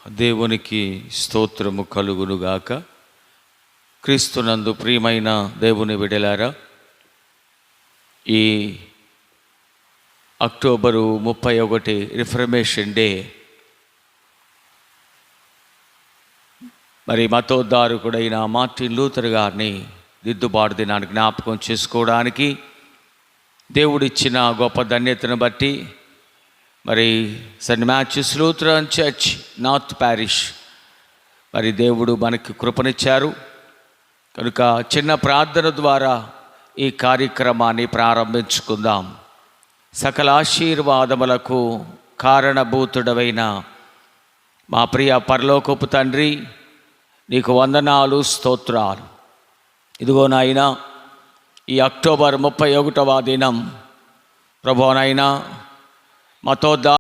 దేవునికి స్తోత్రము కలుగునుగాక. క్రీస్తునందు ప్రియమైన దేవుని బిడ్డలారా, ఈ అక్టోబరు 31 రిఫర్మేషన్ డే మరి మతోద్ధారకుడైన మార్టిన్ లూథర్ గారిని దిద్దుబాటు దినాన్ని జ్ఞాపకం చేసుకోవడానికి దేవుడిచ్చిన గొప్ప ధన్యతను బట్టి మరి Saint Matthews Lutheran Church North Parish మరి దేవుడు మనకి కృపనిచ్చారు కనుక చిన్న ప్రార్థన ద్వారా ఈ కార్యక్రమాన్ని ప్రారంభించుకుందాం. సకల ఆశీర్వాదములకు కారణభూతుడవైన మా ప్రియ పరలోకపు తండ్రి, నీకు వందనాలు, స్తోత్రాలు. ఇదిగో నాయనా, ఈ అక్టోబర్ 31వ దినం ప్రభువనైనా మతోద్ధార